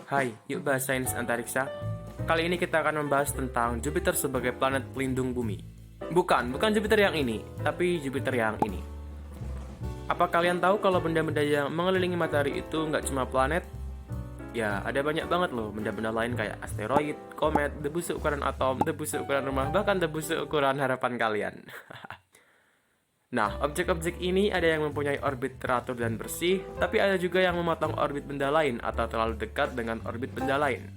Hai, yuk bahas sains antariksa. Kali ini kita akan membahas tentang Jupiter sebagai planet pelindung bumi. Bukan Jupiter yang ini, tapi Jupiter yang ini. Apa kalian tahu kalau benda-benda yang mengelilingi matahari itu nggak cuma planet? Ya, ada banyak banget loh benda-benda lain kayak asteroid, komet, debu seukuran atom, debu seukuran rumah, bahkan debu seukuran harapan kalian. Nah, objek-objek ini ada yang mempunyai orbit teratur dan bersih, tapi ada juga yang memotong orbit benda lain atau terlalu dekat dengan orbit benda lain.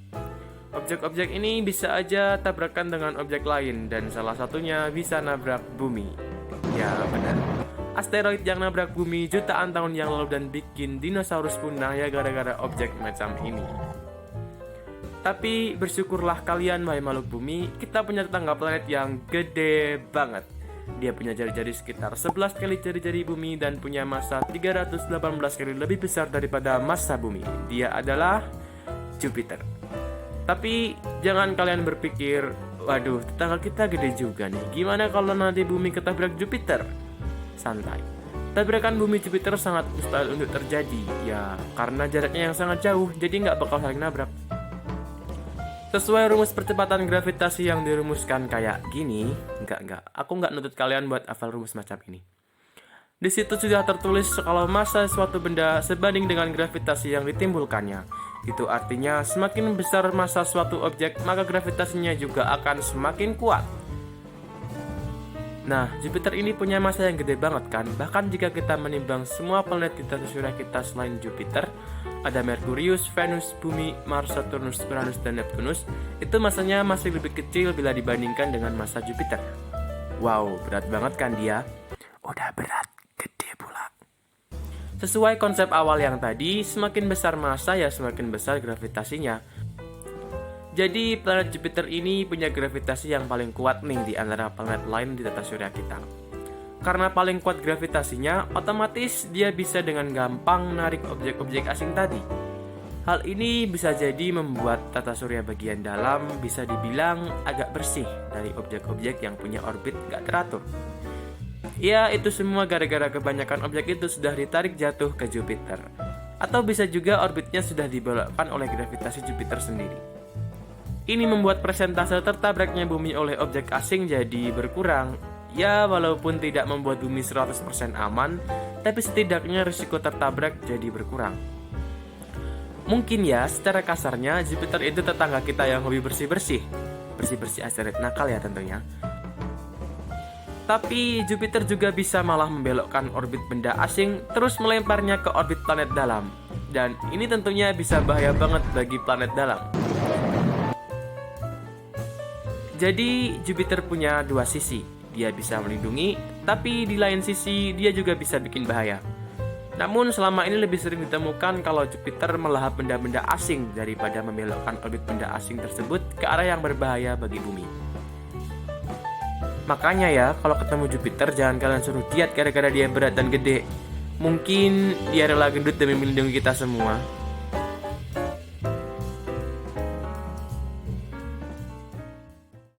Objek-objek ini bisa aja tabrakan dengan objek lain, dan salah satunya bisa nabrak bumi. Ya, benar. Asteroid yang nabrak bumi jutaan tahun yang lalu dan bikin dinosaurus punah ya gara-gara objek macam ini. Tapi bersyukurlah kalian, wahai makhluk bumi, kita punya tetangga planet yang gede banget. Dia punya jari-jari sekitar 11 kali jari-jari bumi dan punya massa 318 kali lebih besar daripada massa bumi. Dia adalah Jupiter. Tapi jangan kalian berpikir, waduh, tetangga kita gede juga nih. Gimana kalau nanti bumi ketabrak Jupiter? Santai. Tabrakan bumi Jupiter sangat mustahil untuk terjadi. Ya, karena jaraknya yang sangat jauh, jadi nggak bakal saling nabrak. Sesuai rumus percepatan gravitasi yang dirumuskan kayak gini, aku nggak nuntut kalian buat hafal rumus macam ini. Di situ sudah tertulis kalau massa suatu benda sebanding dengan gravitasi yang ditimbulkannya. Itu artinya semakin besar massa suatu objek, maka gravitasinya juga akan semakin kuat. Nah, Jupiter ini punya massa yang gede banget kan? Bahkan jika kita menimbang semua planet di tata surya kita selain Jupiter, ada Merkurius, Venus, Bumi, Mars, Saturnus, Uranus, dan Neptunus, itu massanya masih lebih kecil bila dibandingkan dengan massa Jupiter. Wow, berat banget kan dia? Udah berat, gede pula. Sesuai konsep awal yang tadi, semakin besar massa ya semakin besar gravitasinya. Jadi planet Jupiter ini punya gravitasi yang paling kuat nih di antara planet lain di tata surya kita. Karena paling kuat gravitasinya, otomatis dia bisa dengan gampang narik objek-objek asing tadi. Hal ini bisa jadi membuat tata surya bagian dalam bisa dibilang agak bersih dari objek-objek yang punya orbit gak teratur. Ya, itu semua gara-gara kebanyakan objek itu sudah ditarik jatuh ke Jupiter. Atau bisa juga orbitnya sudah dibelokkan oleh gravitasi Jupiter sendiri. Ini membuat persentase tertabraknya bumi oleh objek asing jadi berkurang. Ya, walaupun tidak membuat bumi 100% aman, tapi setidaknya risiko tertabrak jadi berkurang. Mungkin ya, secara kasarnya Jupiter itu tetangga kita yang hobi bersih-bersih asteroid nakal ya tentunya. Tapi Jupiter juga bisa malah membelokkan orbit benda asing terus melemparnya ke orbit planet dalam. Dan ini tentunya bisa bahaya banget bagi planet dalam. Jadi Jupiter punya dua sisi. Dia bisa melindungi, tapi di lain sisi dia juga bisa bikin bahaya. Namun selama ini lebih sering ditemukan kalau Jupiter melahap benda-benda asing daripada membelokkan orbit benda asing tersebut ke arah yang berbahaya bagi bumi. Makanya ya, kalau ketemu Jupiter jangan kalian suruh diet gara-gara dia berat dan gede. Mungkin dia rela gendut demi melindungi kita semua.